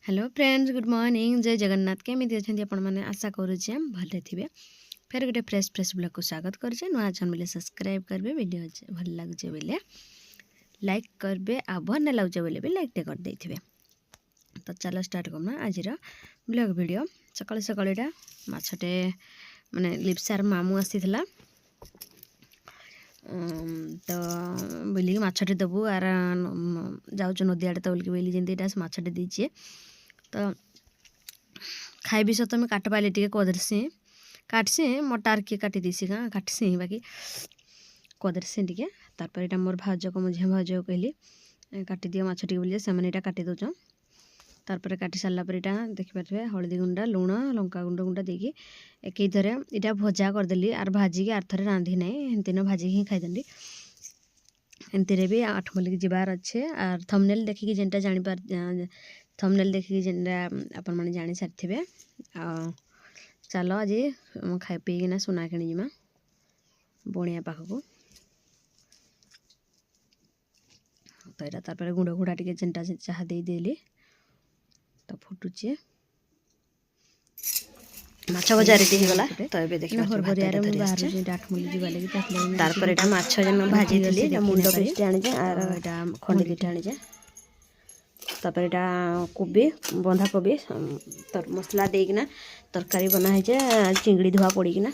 Hello friends, good morning. जय जगन्नाथ। केमी अच्छा आपण मैंने आशा करुचे भले थे। फिर गोटे फ्रेश ब्लॉग को स्वागत करुचे। नुआ चैनल सब्सक्राइब करेंगे, वीडियो भल लगे बोले लाइक करेंगे, आ भल लगे बोले भी लाइक कर देथिबे। तो चलो स्टार्ट करना आज ब्लॉग वीडियो। सकाल सकाल यहाँ मछटे माने लिप्सार मामू आसी तो बोलिक मछटे देबू आर जाऊँ नदी आड़े तो बोलिक बोली जमी मछटे दीजिए तो खाइबी सत मुझे काट पाइली टे कदरसी काटसी मटार किए काटी देसी गाँ काटसी बाकी कदरसी टे तार यहाँ मोर भाज को मुझे भाज कहली काटी दिए मछटी बोलिए से मैंने काटी दौन तार काटी सारापर यहाँ देखिपारे हलदी गुंडा लुण लंका गुंड गुंडा देकी एक थर यहाँ भजा करदेली आर भाजिकी आर थर रांधि ना दिन भाजिक ही खाईदी एमती भी 8 मल्लिक जीवार अच्छे आर थंबनेल देखिकी जेनटा जानीपार थंबनेल देखिकी जेनटा आपण मैंने जानी सारी चलो आज खाई पीना सुना कि जीमा बणिया पाखक तो यहाँ तार गुंड घुड़ा टे जेनटा चाह देदेली तो फुटुचे माछ भजा रेडी होगला तो ये देखिए तारपर यहाँ माछ जेन भाजी मुंड पिसटे आनीजे आर यहाँ खंडी दुटा आनीजे तापर यहाँ कोबी बंधा कोबी मसला देना तरकारी बनाई चिंगड़ी धुआ पड़ीना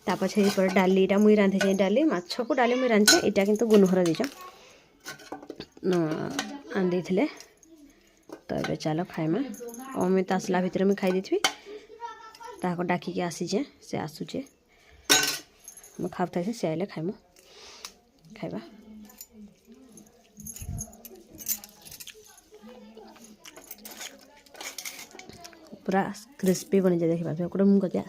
तापर डाली मुई रांधे डाली माछ को डाली मुई रांधे यहाँ किंतु गुनहर दीज आनी तो ये चलो खाइमा अमित आसला भितर मुझे खाई थी ताको डाकिकी आसीचे से आसुचे मैं खाऊता से आइले खाइमु खाइबा पूरा क्रिस्पी बनी जाए देखा गोटे मुझे दिया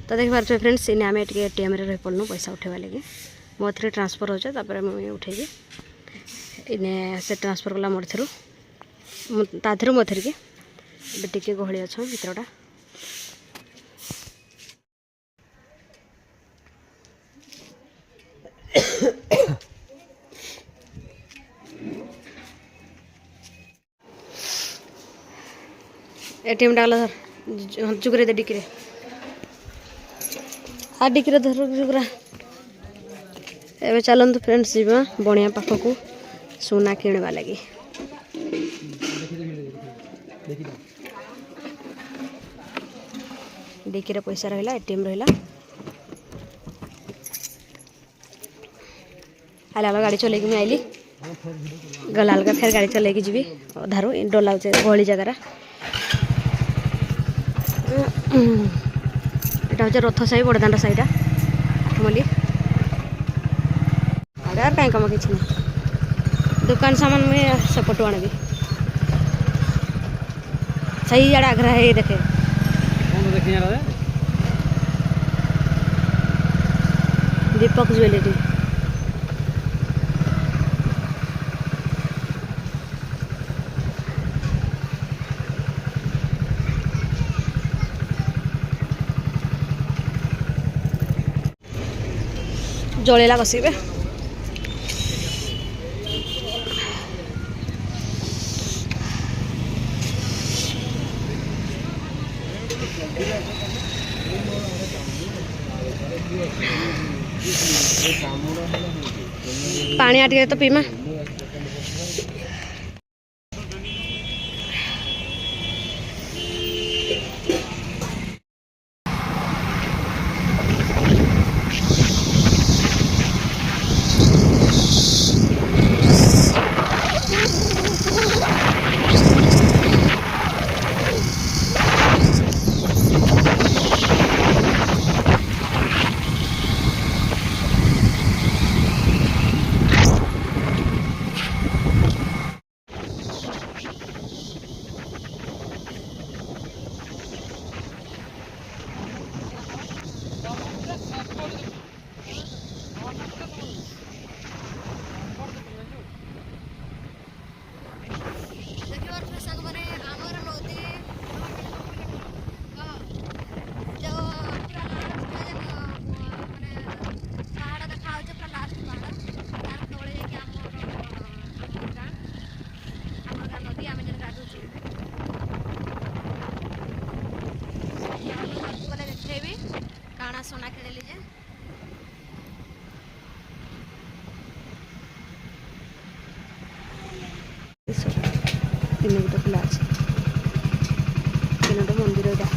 तो देख पारे फ्रेंड्स इन्हें आम टे एटीएम रही पड़ू पैसा उठेवा लगे मो थ्रू ट्रांसफर होपर मुझे उठेगी इन्हें से ट्रांसफर कला मोर थ्रू ताधर मो थ्री के टे गहली अच्छा भितरटा एटीएम डाला धर जुगरे दे डिक्री आ डिक्री धर जुगरा एवं चलतु फ्रेंड्स जीवा बणिया पाखक सुना किणवा लगी डिक्री पैसा रहा एटीएम रहा आला गाड़ी चल आईली गला अलग फिर गाड़ी चल जी अधारू डोला गहली जगार यहाँ हूँ रथ साही बड़दाण्ड साहीटा 8 मल्लिक आगे कहीं कम कि दुकान सामान मुझे सेपटू आनबी सही आड़े आग्रह है देखे दीपक ज्वेलरी जलेला बसबे पानी आटे तो पीमा ଦେଖିପାରୁଥିବେ ସାଙ୍ଗମାନେ ଆମର ନଦୀ ଯେଉଁ ପୁରା ଲାଷ୍ଟ ମାନେ ପାହାଡ଼ ଦେଖାହେଉଛି ପୁରା ଲାଷ୍ଟ ପାହାଡ଼ ତାର ତଳେ ଯାଇକି ଆମର ଗାଁ ନଦୀ ଆମେ ଯେନ୍ ଗାଧୁଛୁ ଗଲେ ଦେଖେଇବି କାଣା সোনা ଖେଳିଲି ଯେ ତିନୋଟି ଖୋଲା ଅଛି ତିନୋଟି ମନ୍ଦିର ଏଇଟା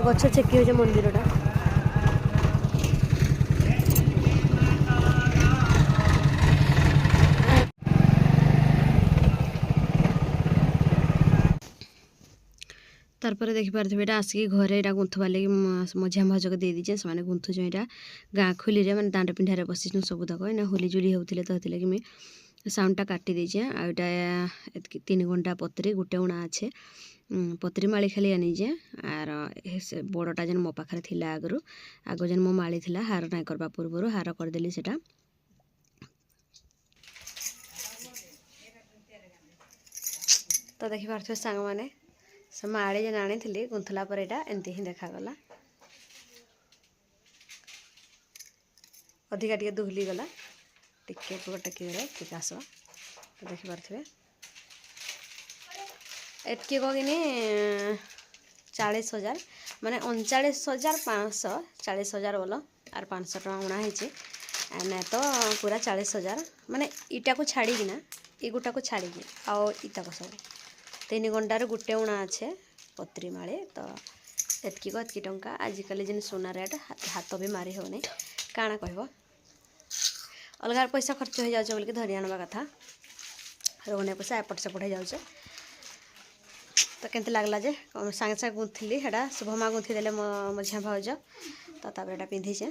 ଗଛ ଛେକି ହଉଛି ମନ୍ଦିରଟା तारपर देखिपारे यहाँ आसिक घरे यहाँ गुंथुवा लगे मझिया भाजक दे दीचे से गुंथुच यहाँ गाँ खोली मैंने दांड पिंढारे बसी सबुतक इना होलीजुली होते तो कि मुझे साउंडटा काटी देचे आईटा 3 घंटा पतरी गोटे उणा अच्छे पतरी माली खाली आनीजे आर बड़टा जेन मो पाखे थिला आगु आग जेन मो माली थिला हार नाई करबा पूर्व हार करदेली सेटा तो देखिपारे सांग मैंने से माड़ी जेन आनी गुंथला पर यहाँ एमती ही देखागला अधिका टे दुहली गला टिके पुरा टेकीगले टिके आसवा तो देखिपारे एटके कगिनी 40,000 माने 39,500 40,000 बोलो आर 500 टका उणा है ना तो पूरा 40,000 माने इटा को छाड़ी ना एगुटा को छाड़ी आओ इटा को सब 3 घंटार गोटे उणा अच्छे पत्री माले तो एतकी टंका आजिकल जेन सोना रेट हाथ भी मारी होनी काଣା कहब अलग पैसा खर्च हो जाए बोल धरी आनवा कथा रोने पैसा एपट सेपट हो जाए तो केमती लगला जे सागे सागे गुंथली है शुभमा गुंथी देले मझिया भाउज तो पिंधीचे